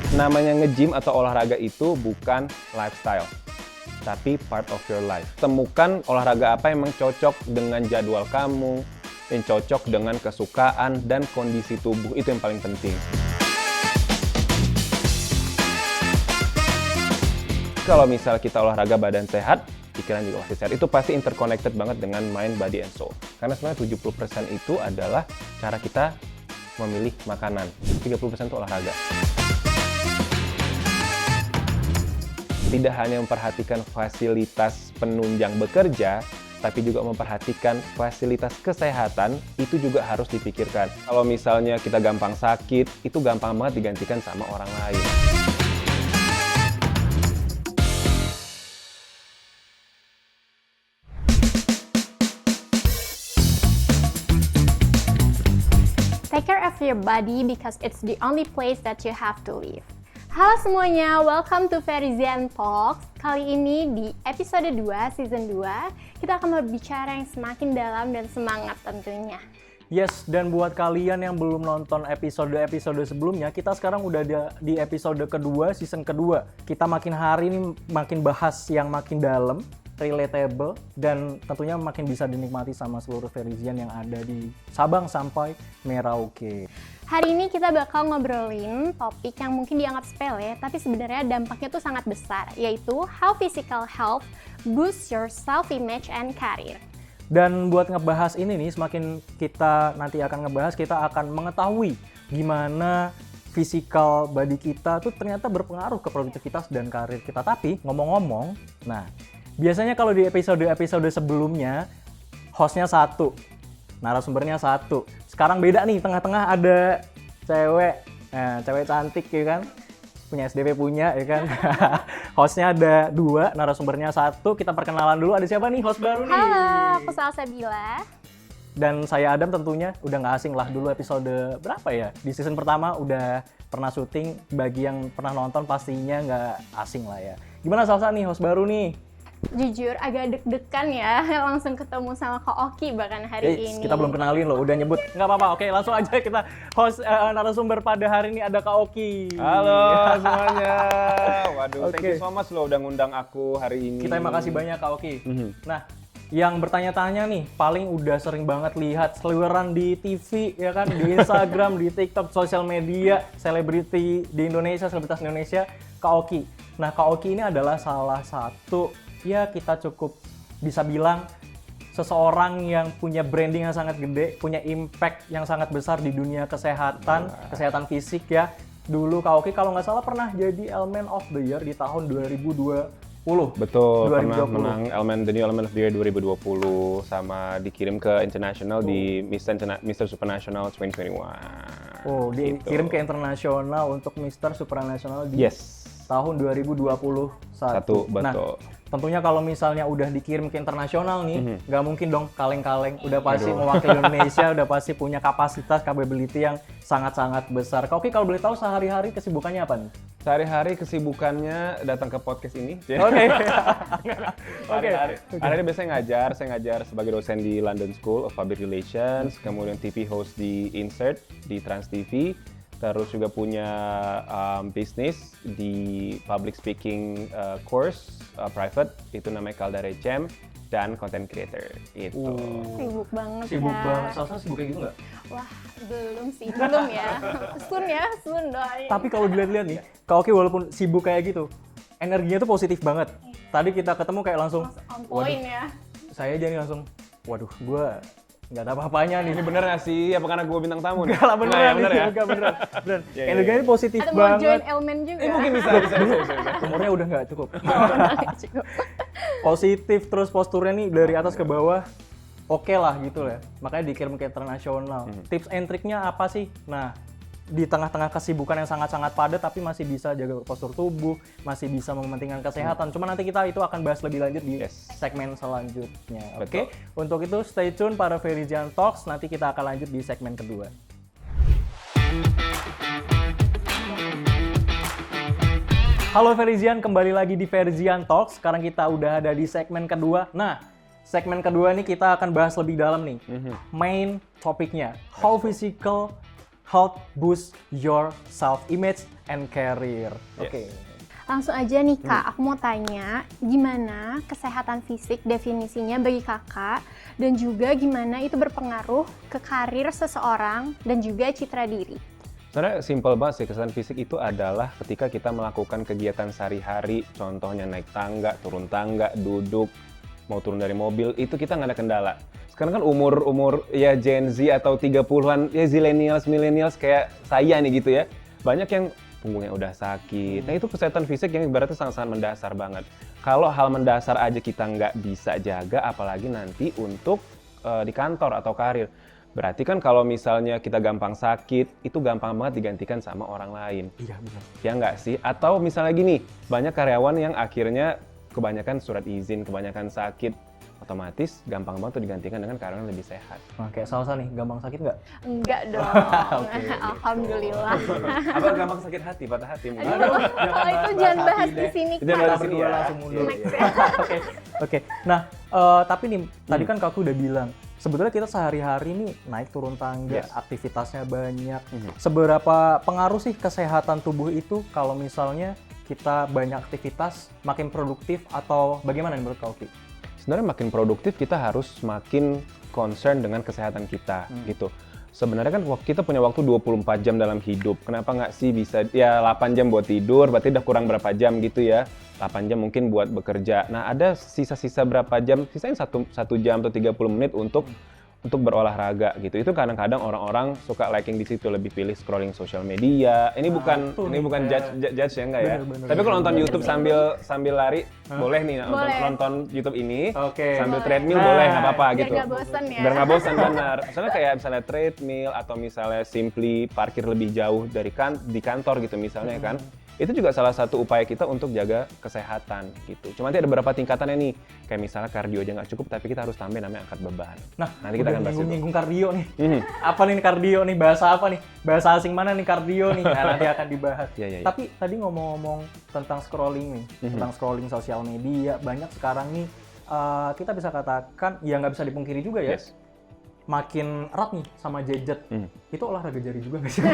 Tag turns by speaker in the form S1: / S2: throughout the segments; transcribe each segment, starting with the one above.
S1: Namanya nge-gym atau olahraga itu bukan lifestyle, tapi part of your life. Temukan olahraga apa yang memang cocok dengan jadwal kamu, yang cocok dengan kesukaan dan kondisi tubuh. Itu yang paling penting. Kalau misal kita olahraga badan sehat, pikiran juga pasti sehat. Itu pasti interconnected banget dengan mind, body, and soul. Karena sebenarnya 70% itu adalah cara kita memilih makanan. 30% itu olahraga. Tidak hanya memperhatikan fasilitas penunjang bekerja, tapi juga memperhatikan fasilitas kesehatan, itu juga harus dipikirkan. Kalau misalnya kita gampang sakit, itu gampang banget digantikan sama orang lain.
S2: Take care of your body because it's the only place that you have to live. Halo semuanya, welcome to Verizian Talks. Kali ini di episode 2, season 2, kita akan berbicara yang semakin dalam dan semangat tentunya.
S3: Yes, dan buat kalian yang belum nonton episode-episode sebelumnya, kita sekarang udah di episode kedua, season kedua. Kita makin hari ini makin bahas yang makin dalam, relatable, dan tentunya makin bisa dinikmati sama seluruh Verizian yang ada di Sabang sampai Merauke.
S2: Hari ini kita bakal ngobrolin topik yang mungkin dianggap sepele, tapi sebenarnya dampaknya tuh sangat besar, yaitu how physical health boosts your self-image and career.
S3: Dan buat ngebahas ini nih, semakin kita nanti akan ngebahas, kita akan mengetahui gimana physical body kita tuh ternyata berpengaruh ke produktivitas dan karir kita. Tapi ngomong-ngomong, nah biasanya kalau di episode-episode sebelumnya, hostnya satu, narasumbernya satu. Sekarang beda nih, tengah-tengah ada cewek, cewek cantik ya kan, punya SDP punya ya kan. Hostnya ada dua, narasumbernya satu. Kita perkenalan dulu, ada siapa nih host baru nih?
S2: Halo, aku Salsabila.
S3: Dan saya Adam tentunya, udah nggak asing lah dulu episode berapa ya? Di season pertama udah pernah syuting, bagi yang pernah nonton pastinya nggak asing lah ya. Gimana Salsa nih, host baru nih?
S2: Jujur agak deg-degan ya, langsung ketemu sama Kak Oki bahkan hari ini.
S3: Kita belum kenalin loh, udah nyebut. Nggak apa-apa, oke langsung aja kita host narasumber pada hari ini ada Kak Oki.
S1: Halo semuanya. Waduh,
S3: Oke.
S1: thank you so much loh udah ngundang aku hari ini.
S3: Kita terima kasih banyak Kak Oki. Nah, yang bertanya-tanya nih, paling udah sering banget lihat seliweran di TV, ya kan, di Instagram, di TikTok, sosial media, selebriti di Indonesia, selebritas Indonesia, Kak Oki. Nah, Kak Oki ini adalah salah satu, ya kita cukup bisa bilang, seseorang yang punya branding yang sangat gede, punya impact yang sangat besar di dunia kesehatan, kesehatan fisik ya. Dulu Kak Oki kalau nggak salah pernah jadi Element of the Year di tahun 2020.
S1: Betul,
S3: 2020.
S1: pernah menang The New Element of the Year 2020 sama dikirim ke international di Mr. Supranational 2021.
S3: Oh,
S1: Gitu.
S3: dikirim ke internasional untuk Mr. Supranational di
S1: Yes.
S3: tahun 2021.
S1: Betul.
S3: Nah, tentunya kalau misalnya udah dikirim ke internasional nih, nggak mungkin dong kaleng-kaleng. Udah pasti mewakili Indonesia, udah pasti punya kapasitas, capability yang sangat-sangat besar. Kak Oki kalau boleh tahu sehari-hari kesibukannya apa nih?
S1: Sehari-hari kesibukannya datang ke podcast ini.
S3: Oke.
S1: Hari-hari biasanya ngajar, saya ngajar sebagai dosen di London School of Public Relations, kemudian TV host di Insert, di Trans TV, terus juga punya bisnis di public speaking course private, itu namanya Caldare Jam, dan content creator itu.
S2: Sibuk banget
S3: Sibuk
S2: ya.
S3: banget. Salsa sibuk kayak gitu nggak?
S2: Wah, belum sih, belum ya. Soon doain.
S3: Tapi kalau dilihat-lihat nih, Kak Oki walaupun sibuk kayak gitu, energinya tuh positif banget. Tadi kita ketemu kayak langsung,
S2: On point ya.
S3: saya aja nih langsung, waduh, gue nggak ada apa-apanya nih.
S1: Ini bener nggak sih? Apa karena gue bintang tamu nih?
S3: Enggak lah, beneran,
S1: Nggak, bener ya?
S3: Enggak, beneran.
S1: Ya.
S3: Energinya positif
S2: Atau mau join
S3: banget.
S2: elemen juga.
S1: Mungkin bisa.
S3: Umurnya udah nggak cukup.
S2: Cukup.
S3: Positif, terus posturnya nih dari atas ke bawah, oke lah gitu ya. Makanya dikirim ke internasional. Tips and triknya apa sih? Nah, di tengah-tengah kesibukan yang sangat-sangat padat tapi masih bisa jaga postur tubuh, masih bisa mementingkan kesehatan. Cuma nanti kita itu akan bahas lebih lanjut di segmen selanjutnya. Oke? Untuk itu stay tune para Verizian Talks, nanti kita akan lanjut di segmen kedua. Halo Verizian, kembali lagi di Verizian Talks. Sekarang kita udah ada di segmen kedua. Nah, segmen kedua ini kita akan bahas lebih dalam nih. Main topiknya, how physical help boost your self-image and career.
S1: Yes.
S3: Oke.
S2: Langsung aja nih Kak, aku mau tanya gimana kesehatan fisik definisinya bagi Kakak dan juga gimana itu berpengaruh ke karir seseorang dan juga citra diri.
S1: Sebenarnya simple banget sih, kesehatan fisik itu adalah ketika kita melakukan kegiatan sehari-hari, contohnya naik tangga, turun tangga, duduk, mau turun dari mobil, itu kita nggak ada kendala. Sekarang kan umur ya Gen Z atau 30-an, ya zillennials, millennials kayak saya nih gitu ya, banyak yang punggungnya udah sakit. Nah itu kesehatan fisik yang ibaratnya sangat-sangat mendasar banget. Kalau hal mendasar aja kita nggak bisa jaga, apalagi nanti untuk di kantor atau karir. Berarti kan kalau misalnya kita gampang sakit, itu gampang banget digantikan sama orang lain.
S3: Iya benar.
S1: Ya nggak sih? Atau misalnya gini, banyak karyawan yang akhirnya kebanyakan surat izin, kebanyakan sakit, otomatis gampang banget tuh digantikan dengan karyawan yang lebih sehat.
S3: Nah, kayak Salsa nih, gampang sakit nggak?
S2: Enggak dong, alhamdulillah.
S1: Apa gampang sakit hati, patah hati mungkin?
S2: Aduh, kalau itu jangan bahas di sini
S1: Jangan
S2: Kak.
S1: bahas
S3: Kita
S1: sini
S3: berdua
S1: ya.
S3: langsung mundur.
S2: Next.
S3: Oke, oke. Nah, tapi nih, tadi kan Kakak udah bilang, sebetulnya kita sehari-hari nih naik turun tangga,
S1: Yes.
S3: aktivitasnya banyak. Seberapa pengaruh sih kesehatan tubuh itu kalau misalnya kita banyak aktivitas, makin produktif atau bagaimana nih menurut Kak Oki?
S1: Sebenarnya makin produktif kita harus makin concern dengan kesehatan kita gitu. Sebenarnya kan kita punya waktu 24 jam dalam hidup. Kenapa nggak sih bisa ya 8 jam buat tidur, berarti udah kurang berapa jam gitu ya. 8 jam mungkin buat bekerja. Nah, ada sisa-sisa berapa jam? Sisain 1 jam atau 30 menit untuk berolahraga gitu. Itu kadang-kadang orang-orang suka liking di situ, lebih pilih scrolling sosial media. Ini bukan
S3: itu
S1: ini
S3: nih,
S1: bukan
S3: kayak-
S1: judge ya enggak ya.
S3: Bener,
S1: Tapi kalau nonton YouTube sambil lari boleh nih
S2: Boleh.
S1: nonton YouTube ini
S3: Oke.
S1: sambil
S2: Boleh.
S1: treadmill
S3: Nah,
S1: boleh nggak apa-apa
S2: Biar
S1: gitu.
S2: nggak bosen ya.
S1: Biar nggak bosan benar. Misalnya kayak misalnya treadmill atau misalnya simply parkir lebih jauh dari di kantor gitu misalnya kan. Itu juga salah satu upaya kita untuk jaga kesehatan gitu. Cuma nanti ada beberapa tingkatannya nih. Kayak misalnya kardio aja nggak cukup, tapi kita harus tambah namanya angkat beban.
S3: Nah,
S1: Nanti kita akan bahas itu.
S3: nyinggung kardio nih.
S1: Mhm.
S3: Apa nih kardio nih? Bahasa apa nih? Bahasa asing mana nih kardio nih? Nah, nanti akan dibahas.
S1: Iya, iya, iya.
S3: Tapi tadi ngomong-ngomong tentang scrolling nih, tentang scrolling sosial media, banyak sekarang nih kita bisa katakan ya nggak bisa dipungkiri juga ya.
S1: Yes.
S3: Makin erat nih sama gadget. Itu olahraga jari juga nggak sih?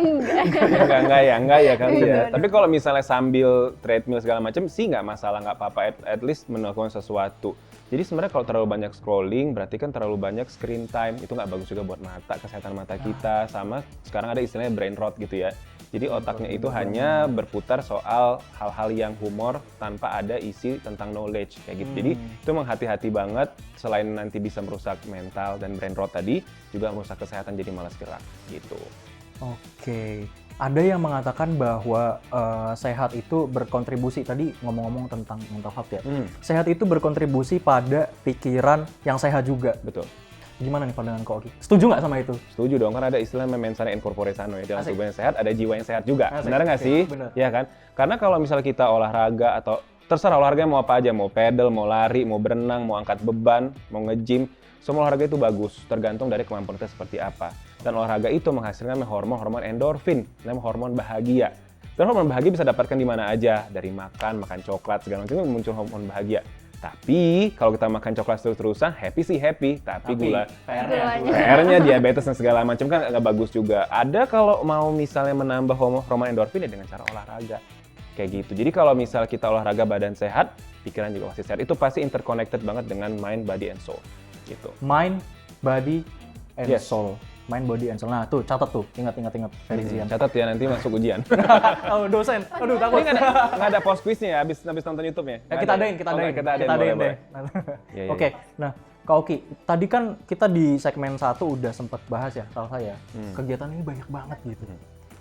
S2: Enggak.
S1: Enggak ya kan
S2: Iya,
S1: ya.
S2: bener.
S1: Tapi kalau misalnya sambil treadmill segala macam sih nggak masalah, nggak apa-apa. At least melakukan sesuatu. Jadi sebenarnya kalau terlalu banyak scrolling berarti kan terlalu banyak screen time. Itu nggak bagus juga buat mata, kesehatan mata kita. Sama sekarang ada istilahnya brain rot gitu ya. Jadi otaknya itu hanya berputar soal hal-hal yang humor tanpa ada isi tentang knowledge kayak gitu. Jadi itu memang hati-hati banget. Selain nanti bisa merusak mental dan brain rot tadi, juga merusak kesehatan jadi malas gerak gitu.
S3: Oke. Ada yang mengatakan bahwa sehat itu berkontribusi, tadi ngomong-ngomong tentang mental health ya. Sehat itu berkontribusi pada pikiran yang sehat juga.
S1: Betul.
S3: Gimana nih pandangan Kak Oki? Setuju nggak sama itu?
S1: Setuju dong, kan ada istilah memang sana in corpore sano ya. Dalam
S3: Asik.
S1: tubuh yang sehat ada jiwa yang sehat juga.
S3: Asik.
S1: Benar nggak
S3: Oke,
S1: sih?
S3: benar.
S1: Ya kan? Karena kalau misalnya kita olahraga atau terserah olahraga mau apa aja, mau pedal, mau lari, mau berenang, mau angkat beban, mau nge-gym, semua olahraga itu bagus, tergantung dari kemampuan kita seperti apa. Dan olahraga itu menghasilkan hormon endorfin, namanya hormon bahagia. Dan hormon bahagia bisa dapatkan di mana aja, dari makan coklat segala macam muncul hormon bahagia. Tapi kalau kita makan coklat terus-terusan, happy sih happy, tapi gula
S2: Gulanya.
S1: PR-nya diabetes dan segala macam kan nggak bagus juga. Ada kalau mau misalnya menambah hormon endorfin ya dengan cara olahraga. Kayak gitu. Jadi kalau misal kita olahraga badan sehat, pikiran juga pasti sehat. Itu pasti interconnected banget dengan mind, body, and soul. Gitu.
S3: Mind, body, and
S1: Yes.
S3: soul. Mind, body, and soul. Nah tuh, catat tuh. Ingat. Ferizian.
S1: Catat ya nanti masuk ujian.
S3: Oh, dosen. Aduh, takut.
S1: Ini nggak ada post quiznya ya, habis nonton YouTube-nya.
S3: Ya, kita adain.
S1: Kita adain
S3: deh.
S1: Iya, iya,
S3: Oke, nah Kak Oki, tadi kan kita di segmen 1 udah sempat bahas ya, kalau saya, kegiatan ini banyak banget gitu.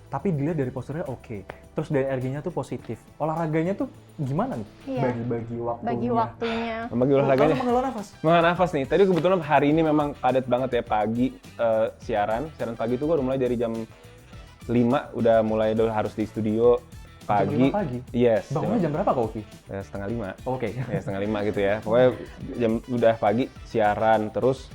S3: Tapi dilihat dari posturnya oke, terus dari energinya tuh positif. Olahraganya tuh gimana nih?
S2: Iya.
S3: Bagi waktunya.
S2: Bagi waktunya.
S1: Membagi olahraganya.
S3: Kalau mengelola nafas.
S1: Mengenai nafas nih, tadi kebetulan hari ini memang padat banget ya pagi siaran pagi itu gue udah mulai dari jam 5 udah mulai harus di studio pagi.
S3: Jam 5 pagi?
S1: Yes.
S3: Bangunnya jam berapa Kak Oki?
S1: Setengah 5.
S3: Oke.
S1: Ya setengah 5 gitu ya. Pokoknya udah pagi siaran terus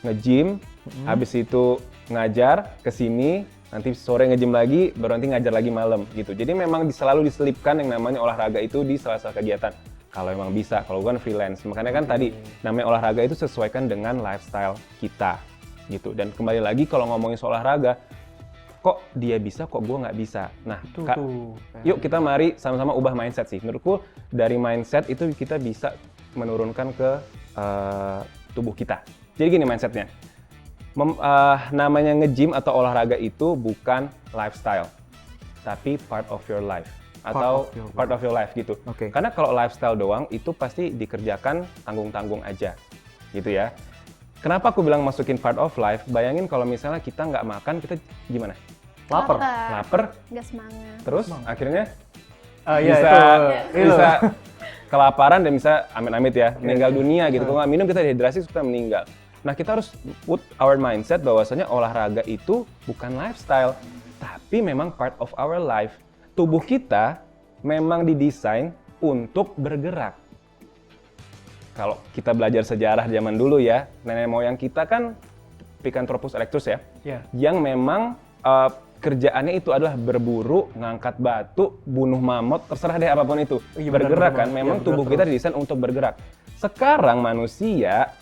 S1: nge-gym, habis itu ngajar ke sini, nanti sore nge-gym lagi, baru nanti ngajar lagi malam gitu. Jadi memang selalu diselipkan yang namanya olahraga itu di salah-salah kegiatan. Kalau emang bisa, kalau gue kan freelance. Makanya kan tadi namanya olahraga itu sesuaikan dengan lifestyle kita. gitu. Dan kembali lagi kalau ngomongin soal olahraga, kok dia bisa, kok gue nggak bisa. Nah, yuk kita mari sama-sama ubah mindset sih. Menurutku dari mindset itu kita bisa menurunkan ke tubuh kita. Jadi gini mindsetnya, namanya nge-gym atau olahraga itu bukan lifestyle, tapi part of your life. Atau part of your life gitu. Karena kalau lifestyle doang itu pasti dikerjakan tanggung-tanggung aja gitu ya. Kenapa aku bilang masukin part of life? Bayangin kalau misalnya kita nggak makan, kita gimana? Lapar,
S2: nggak semangat.
S1: Terus akhirnya
S3: itu.
S1: bisa kelaparan dan bisa amit-amit ya meninggal dunia gitu. Kalau nggak minum kita dehidrasi kita meninggal. Nah kita harus put our mindset bahwasanya olahraga itu bukan lifestyle, tapi memang part of our life. Tubuh kita memang didesain untuk bergerak. Kalau kita belajar sejarah zaman dulu ya, nenek moyang kita kan Picanthropus erectus ya, yang memang kerjaannya itu adalah berburu, ngangkat batu, bunuh mamut, terserah deh apapun itu. Bergerak kan, memang tubuh kita didesain untuk bergerak. Sekarang manusia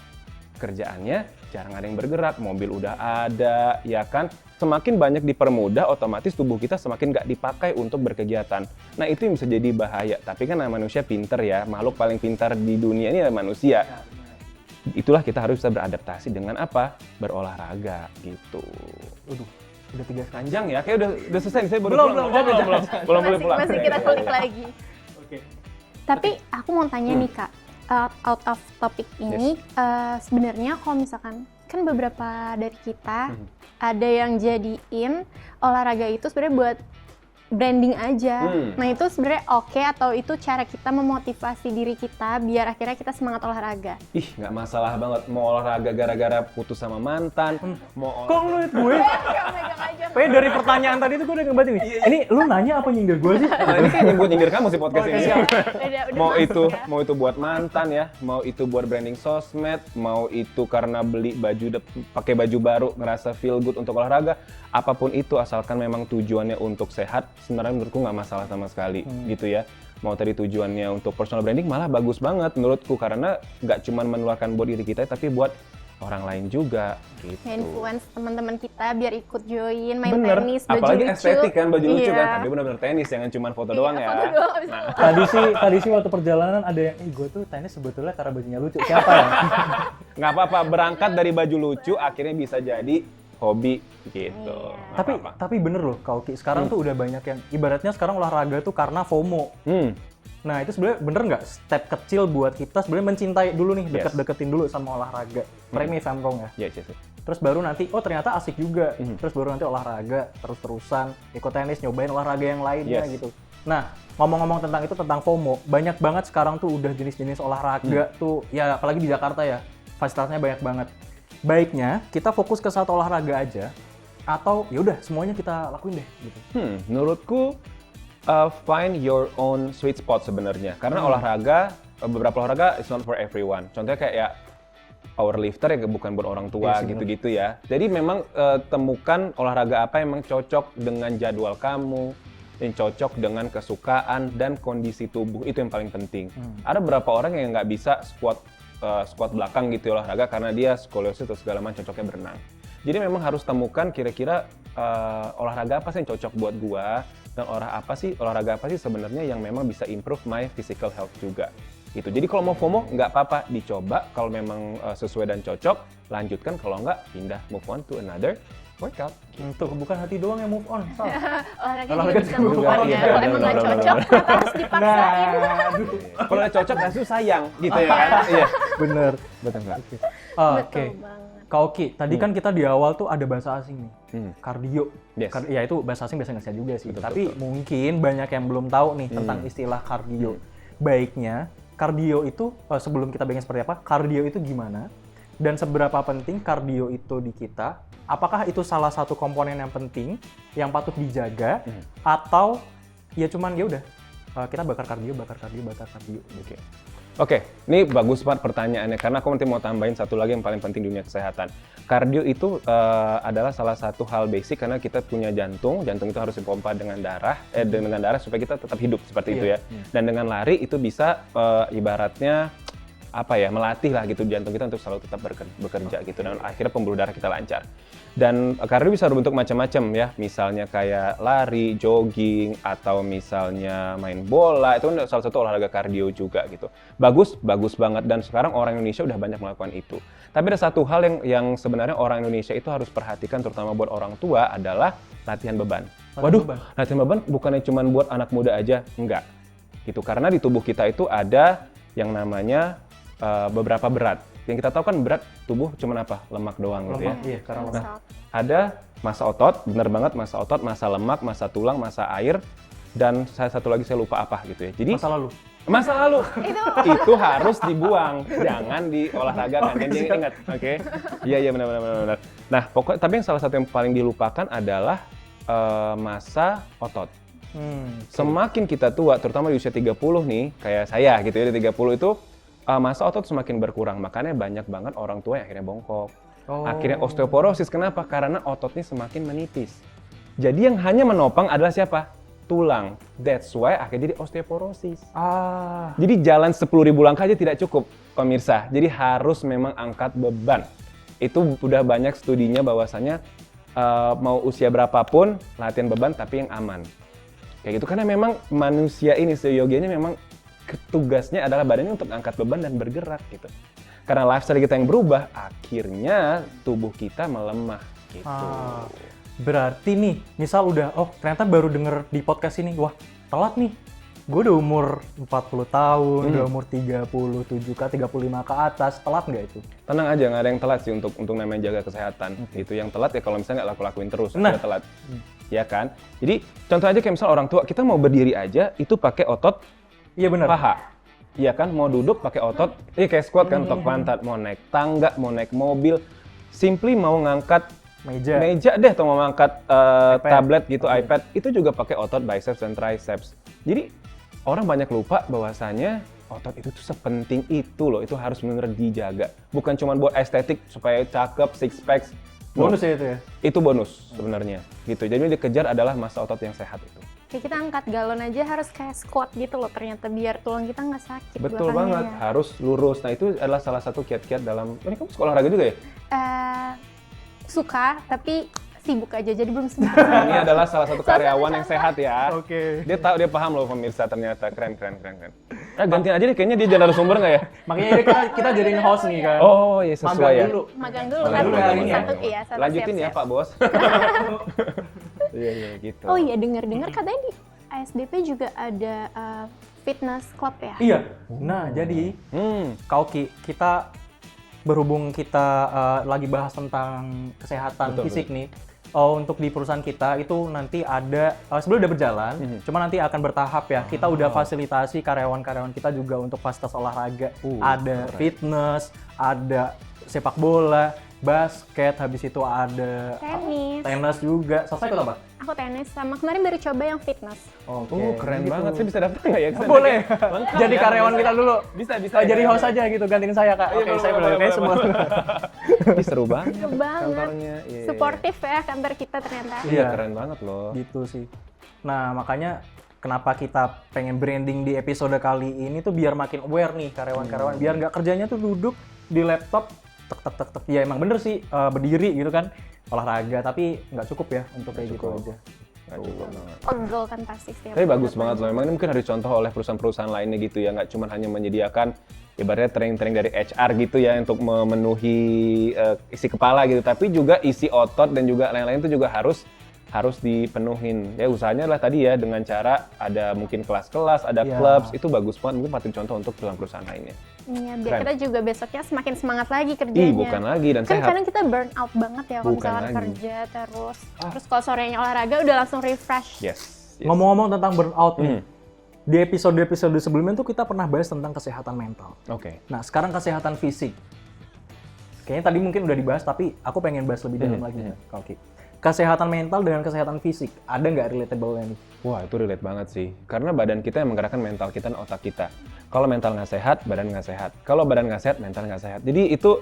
S1: kerjaannya jarang ada yang bergerak, mobil udah ada, ya kan? Semakin banyak dipermudah, otomatis tubuh kita semakin nggak dipakai untuk berkegiatan. Nah itu yang bisa jadi bahaya. Tapi kan manusia pinter ya, makhluk paling pintar di dunia ini adalah manusia. Itulah kita harus bisa beradaptasi dengan apa? Berolahraga gitu.
S3: Udah 3
S1: Panjang ya, kayak udah selesai. Saya baru
S3: Belum
S1: boleh pulang.
S2: Masih kita kulik lagi. Tapi aku mau tanya nih Kak, out of topic ini, sebenarnya kalau misalkan kan beberapa dari kita ada yang jadiin olahraga itu sebenarnya buat branding aja. Nah itu sebenarnya oke atau itu cara kita memotivasi diri kita biar akhirnya kita semangat olahraga?
S1: Ih, nggak masalah banget. Mau olahraga gara-gara putus sama mantan, mau
S3: Kok lu gue? Pokoknya dari pertanyaan tadi tuh gue udah ngebatin nih. Ini lu nanya apa nyindir gue sih?
S1: Nah, ini kayak nyindir kamu sih podcast ini.
S2: Udah
S1: Mau
S2: masuk
S1: itu,
S2: ya.
S1: mau itu buat mantan ya, mau itu buat branding sosmed, mau itu karena beli baju, pakai baju baru, ngerasa feel good untuk olahraga, apapun itu asalkan memang tujuannya untuk sehat, sebenarnya menurutku nggak masalah sama sekali gitu ya. Mau tadi tujuannya untuk personal branding malah bagus banget menurutku karena nggak cuma menularkan buat diri kita tapi buat orang lain juga gitu.
S2: Influence teman-teman kita biar ikut join main
S1: Bener,
S2: tenis, baju
S1: apalagi
S2: lucu.
S1: estetik kan, baju lucu
S2: Iya.
S1: kan, tapi benar-benar tenis jangan cuma foto doang ya.
S2: Foto doang abis itu.
S3: Tadi sih waktu perjalanan ada yang, gue tuh tenis sebetulnya karena bajunya lucu. Siapa ya?
S1: Nggak apa-apa, berangkat dari baju lucu akhirnya bisa jadi hobi gitu. Nggak
S3: Tapi bener loh, Kauki. Sekarang tuh udah banyak yang ibaratnya sekarang olahraga tuh karena FOMO. Nah itu sebenarnya bener nggak step kecil buat kita sebenarnya mencintai dulu nih, deket-deketin dulu sama olahraga. Correct me if I'm wrong ya.
S1: Yes.
S3: Terus baru nanti, oh ternyata asik juga. Terus baru nanti olahraga, terus-terusan, ikut tenis, nyobain olahraga yang lainnya gitu. Nah, ngomong-ngomong tentang itu, tentang FOMO, banyak banget sekarang tuh udah jenis-jenis olahraga tuh, ya apalagi di Jakarta ya, fasilitasnya banyak banget. Baiknya kita fokus ke satu olahraga aja, atau ya udah semuanya kita lakuin deh gitu.
S1: Menurutku find your own sweet spot sebenarnya. Karena olahraga, beberapa olahraga is not for everyone. Contohnya kayak ya powerlifter ya bukan buat orang tua gitu-gitu ya. Jadi memang temukan olahraga apa yang memang cocok dengan jadwal kamu, yang cocok dengan kesukaan dan kondisi tubuh, itu yang paling penting. Ada beberapa orang yang nggak bisa squat belakang gitu olahraga karena dia skoliosis atau segala macam, cocoknya berenang. Jadi memang harus temukan kira-kira olahraga apa sih yang cocok buat gua dan olahraga apa sih sebenarnya yang memang bisa improve my physical health juga. Gitu. Jadi kalau mau FOMO nggak apa-apa, dicoba kalau memang sesuai dan cocok, lanjutkan, kalau nggak pindah, move on to another workout.
S3: Tuh bukan hati doang yang move on, Sal.
S2: Olahraga juga bisa move
S1: juga,
S2: on
S1: iya,
S2: ya. Kalau emang nggak
S1: benar,
S2: cocok,
S1: benar.
S2: kenapa harus dipaksain?
S1: Kalau udah cocok langsung sayang gitu ya kan? Iya.
S3: Bener.
S1: Betul nggak?
S3: Oke.
S2: Betul banget.
S3: Kak Oki, tadi kan kita di awal tuh ada bahasa asing nih, kardio.
S1: Yes.
S3: Ya itu bahasa asing biasa nggak bisa juga sih.
S1: Betul,
S3: Tapi mungkin banyak yang belum tahu nih tentang istilah kardio. Baiknya, kardio itu sebelum kita bayangin seperti apa, kardio itu gimana? Dan seberapa penting kardio itu di kita? Apakah itu salah satu komponen yang penting, yang patut dijaga, atau ya cuman ya udah kita bakar kardio.
S1: Oke, ini bagus banget pertanyaannya karena aku nanti mau tambahin satu lagi yang paling penting di dunia kesehatan. Kardio itu adalah salah satu hal basic karena kita punya jantung itu harus dipompa dengan darah supaya kita tetap hidup seperti itu ya. Dan dengan lari itu bisa ibaratnya melatih lah gitu jantung kita untuk selalu tetap bekerja gitu, dan akhirnya pembuluh darah kita lancar. Dan kardio bisa berbentuk macam-macam ya, misalnya kayak lari, jogging, atau misalnya main bola, itu kan salah satu olahraga kardio juga gitu. Bagus banget, dan sekarang orang Indonesia udah banyak melakukan itu. Tapi ada satu hal yang sebenarnya orang Indonesia itu harus perhatikan, terutama buat orang tua, adalah latihan beban. Latihan beban bukannya cuma buat anak muda aja, enggak. Gitu, karena di tubuh kita itu ada yang namanya beberapa berat. Yang kita tahu kan berat tubuh cuma apa? Lemak doang gitu ya.
S3: Iya, karena lemak.
S1: Nah, ada massa otot, bener banget massa otot, massa lemak, massa tulang, massa air, dan satu lagi saya lupa apa gitu ya. Jadi masa lalu itu harus dibuang, jangan diolahragakan. Jadi ingat, oke? Iya benar. Nah, pokoknya tapi yang salah satu yang paling dilupakan adalah massa otot. Semakin kita tua, terutama di usia 30 nih, kayak saya gitu ya, di 30 itu massa otot semakin berkurang. Makanya banyak banget orang tua yang akhirnya bongkok. Akhirnya osteoporosis. Kenapa? Karena ototnya semakin menipis. Jadi yang hanya menopang adalah siapa? Tulang. That's why akhirnya jadi osteoporosis. Jadi jalan 10.000 langkah aja tidak cukup, pemirsa. Jadi harus memang angkat beban. Itu udah banyak studinya bahwasannya mau usia berapapun latihan beban tapi yang aman. Kayak gitu, karena memang manusia ini, seyogianya memang tugasnya adalah badannya untuk angkat beban dan bergerak gitu. Karena lifestyle kita yang berubah, akhirnya tubuh kita melemah gitu.
S3: Berarti nih, misal udah, ternyata baru denger di podcast ini, wah telat nih. Gue udah umur 40 tahun, udah umur 37 ke 35 ke atas, telat nggak itu?
S1: Tenang aja, nggak ada yang telat sih untuk namanya jaga kesehatan. Itu yang telat ya kalau misalnya nggak lakuin terus, udah telat. Ya kan? Jadi contoh aja kayak misal orang tua, kita mau berdiri aja itu pakai otot paha. Iya kan? Mau duduk pakai otot, kayak squat kan, otot pantat. Mau naik tangga, mau naik mobil, simply mau ngangkat meja deh, atau mau ngangkat tablet gitu, iPad, itu juga pakai otot biceps dan triceps. Jadi orang banyak lupa bahwasanya otot itu tuh sepenting itu loh, itu harus benar-benar dijaga. Bukan cuma buat estetik supaya cakep, six packs.
S3: Bonus ya itu ya?
S1: Itu bonus sebenarnya gitu. Jadi yang dikejar adalah massa otot yang sehat itu.
S2: Kayak kita angkat galon aja harus kayak squat gitu loh ternyata, biar tulang kita nggak sakit.
S1: Betul banget, harus lurus. Nah itu adalah salah satu kiat-kiat dalam, ini kamu sekolah olahraga juga ya?
S2: Suka, tapi sibuk aja, jadi belum sempat.
S1: Ini adalah salah satu karyawan yang sehat ya.
S3: Oke.
S1: Dia tahu, dia paham loh pemirsa, ternyata keren. Gantiin aja deh, kayaknya dia jadi narasumber nggak ya?
S3: Makanya kita jadiin host nih kan.
S1: Oh iya, sesuai ya.
S2: Magang dulu
S3: kan.
S2: Satu
S1: lanjutin ya
S2: siap.
S1: Pak Bos. Iya gitu.
S2: Oh iya, dengar katanya di ASDP juga ada fitness club ya?
S3: Iya. Nah jadi, Kauki, kita berhubung kita lagi bahas tentang kesehatan fisik nih. Untuk di perusahaan kita itu nanti ada, sebelum udah berjalan, cuma nanti akan bertahap ya. Kita udah fasilitasi karyawan-karyawan kita juga untuk fasilitas olahraga. Ada fitness, ada sepak bola, basket, habis itu ada tenis juga. Selesai ikut apa?
S2: Aku tenis, sama kemarin baru coba yang fitness.
S1: Keren banget. Saya bisa daftar nggak ya?
S3: Boleh. Jadi karyawan kita dulu.
S1: Bisa.
S3: Jadi host aja gitu, gantiin saya Kak. Oke, saya boleh. Kayak semua.
S1: Seru banget.
S2: Seru banget. Suportif ya kantor kita ternyata.
S1: Iya, keren banget loh.
S3: Gitu sih. Nah, makanya kenapa kita pengen branding di episode kali ini tuh biar makin aware nih karyawan-karyawan. Biar nggak kerjanya tuh duduk di laptop, tek. Ya emang bener sih, berdiri gitu kan. Olahraga, tapi nggak cukup ya untuk kayak gitu aja.
S1: Nggak cukup banget.
S2: Pegel kan pasti setiap.
S1: Tapi bagus banget loh, memang ini mungkin harus dicontoh oleh perusahaan-perusahaan lainnya gitu ya, nggak cuma hanya menyediakan ibaratnya training-training dari HR gitu ya untuk memenuhi isi kepala gitu, tapi juga isi otot dan juga lain-lain itu juga harus dipenuhin. Ya usahanya lah tadi ya dengan cara ada mungkin kelas-kelas, ada clubs, itu bagus banget, mungkin patut contoh untuk perusahaan lainnya.
S2: Iya, biar kita juga besoknya semakin semangat lagi kerjanya.
S1: Bukan lagi, dan
S2: kan
S1: sehat.
S2: kadang kita burn out banget ya kalau misalkan kerja terus kalau sorenya olahraga udah langsung refresh.
S1: Yes.
S3: Ngomong-ngomong tentang burnout nih, di episode-episode sebelumnya tuh kita pernah bahas tentang kesehatan mental.
S1: Oke.
S3: Nah, sekarang kesehatan fisik. Kayaknya tadi mungkin udah dibahas, tapi aku pengen bahas lebih dalam lagi. Oke. Kesehatan mental dengan kesehatan fisik, ada nggak relatable-nya nih?
S1: Wah, itu relate banget sih. Karena badan kita yang menggerakkan mental kita dan otak kita. Kalau mental nggak sehat, badan nggak sehat. Kalau badan nggak sehat, mental nggak sehat. Jadi itu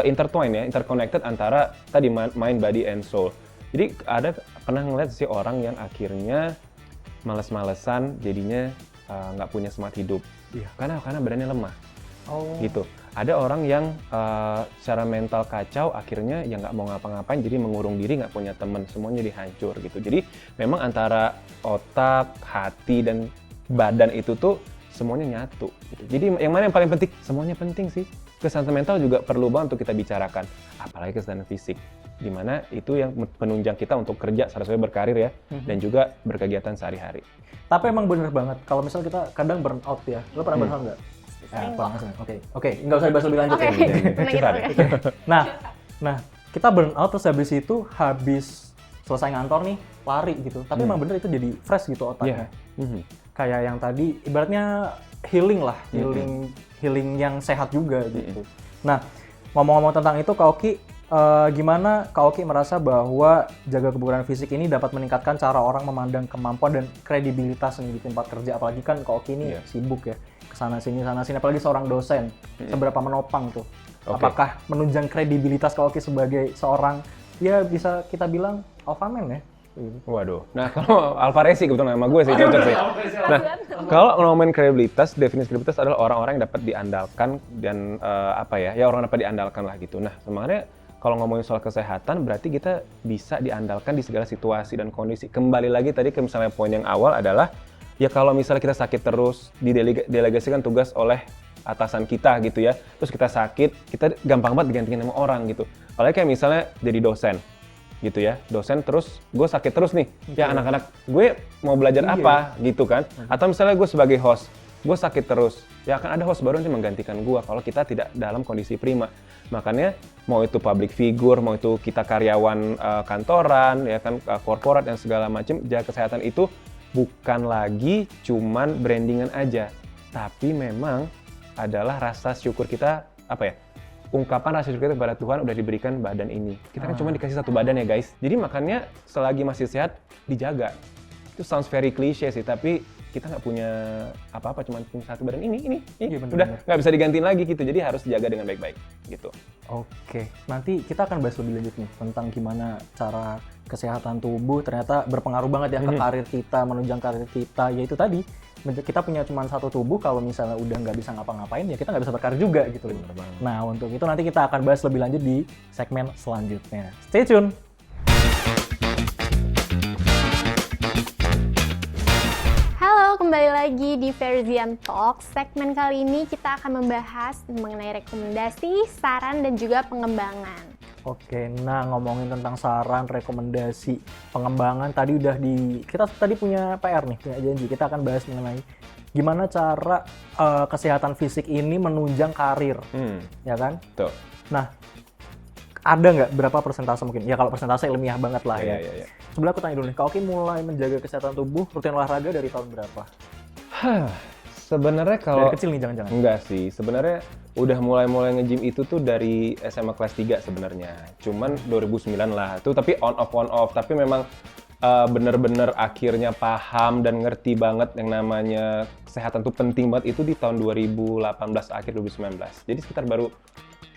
S1: intertwined ya, interconnected antara tadi mind, body, and soul. Jadi pernah ngeliat sih orang yang akhirnya males-malesan, jadinya nggak punya semangat hidup. Karena badannya lemah. gitu. Ada orang yang secara mental kacau, akhirnya ya nggak mau ngapa-ngapain, jadi mengurung diri, nggak punya teman, semuanya jadi hancur gitu. Jadi memang antara otak, hati, dan badan itu tuh semuanya nyatu gitu. Jadi yang mana yang paling penting? Semuanya penting sih. Kesehatan mental juga perlu banget untuk kita bicarakan, apalagi kesehatan fisik. Dimana itu yang penunjang kita untuk kerja, seharusnya berkarir ya, dan juga berkegiatan sehari-hari.
S3: Tapi emang bener banget, kalau misalnya kita kadang burn out ya, lo pernah burn out nggak?
S2: Sering
S3: Pernah,
S2: kok.
S3: sering. Oke, nggak usah dibahas lebih lanjut
S2: Oke,
S3: ya.
S2: tenang gitu. Oke.
S3: Nah, kita burn out terus habis selesai ngantor nih, lari gitu. Tapi emang bener itu jadi fresh gitu otaknya. Kayak yang tadi, ibaratnya healing lah, healing yang sehat juga gitu. Nah, ngomong-ngomong tentang itu, Kak Oki, gimana Kak Oki merasa bahwa jaga kebugaran fisik ini dapat meningkatkan cara orang memandang kemampuan dan kredibilitas nih di tempat kerja, apalagi kan Kak Oki ini sibuk ya, kesana sini, apalagi seorang dosen, seberapa menopang tuh? Apakah menunjang kredibilitas Kak Oki sebagai seorang, ya bisa kita bilang alpha man ya?
S1: Waduh, nah kalau Alfa Resi kebetulan nama gue sih cocok sih. Nah, kalau ngomongin kredibilitas, definisi kredibilitas adalah orang-orang yang dapat diandalkan dan orang dapat diandalkan lah gitu. Nah, sebenarnya kalau ngomongin soal kesehatan, berarti kita bisa diandalkan di segala situasi dan kondisi. Kembali lagi tadi ke misalnya poin yang awal adalah, ya kalau misalnya kita sakit terus, didelegasikan tugas oleh atasan kita gitu ya, terus kita sakit, kita gampang banget digantiin sama orang gitu. Apalagi kayak misalnya jadi dosen gitu ya, dosen terus gue sakit terus nih, ya anak-anak gue mau belajar apa gitu kan. Atau misalnya gue sebagai host, gue sakit terus, ya akan ada host baru yang menggantikan gue kalau kita tidak dalam kondisi prima. Makanya mau itu public figure, mau itu kita karyawan kantoran, ya kan korporat dan segala macam, jaga kesehatan itu bukan lagi cuman brandingan aja, tapi memang adalah rasa syukur kita, ungkapan rasa syukur kita kepada Tuhan udah diberikan badan ini. Kita kan cuma dikasih satu badan ya guys. Jadi makanya selagi masih sehat, dijaga. Itu sounds very cliche sih, tapi kita nggak punya apa-apa, cuma punya satu badan ini. Udah nggak bisa digantiin lagi gitu. Jadi harus dijaga dengan baik-baik gitu.
S3: Oke, nanti kita akan bahas lebih lanjut nih tentang gimana cara kesehatan tubuh ternyata berpengaruh banget ya ke karir kita, menunjang karir kita. Yaitu tadi, kita punya cuma satu tubuh, kalau misalnya udah nggak bisa ngapa-ngapain, ya kita nggak bisa berkarir juga gitu. Nah, untuk itu nanti kita akan bahas lebih lanjut di segmen selanjutnya. Stay tune!
S2: Halo, kembali lagi di Ferzian Talk. Segmen kali ini kita akan membahas mengenai rekomendasi, saran, dan juga pengembangan.
S3: Oke, nah ngomongin tentang saran, rekomendasi, pengembangan, kita tadi punya PR nih, punya janji. Kita akan bahas mengenai gimana cara kesehatan fisik ini menunjang karir, ya kan?
S1: Tuh.
S3: Nah, ada nggak berapa persentase mungkin? Ya kalau persentase ilmiah banget lah ya. Sebelah aku tanya dulu nih, Kak Oki mulai menjaga kesehatan tubuh, rutin olahraga dari tahun berapa?
S1: Sebenarnya kalau
S3: dari kecil nih jangan-jangan.
S1: Enggak sih, sebenarnya udah mulai nge-gym itu tuh dari SMA kelas 3 sebenarnya. Cuman 2009 lah. Tuh tapi on off. Tapi memang bener-bener akhirnya paham dan ngerti banget yang namanya kesehatan tuh penting banget itu di tahun 2018 akhir 2019. Jadi sekitar baru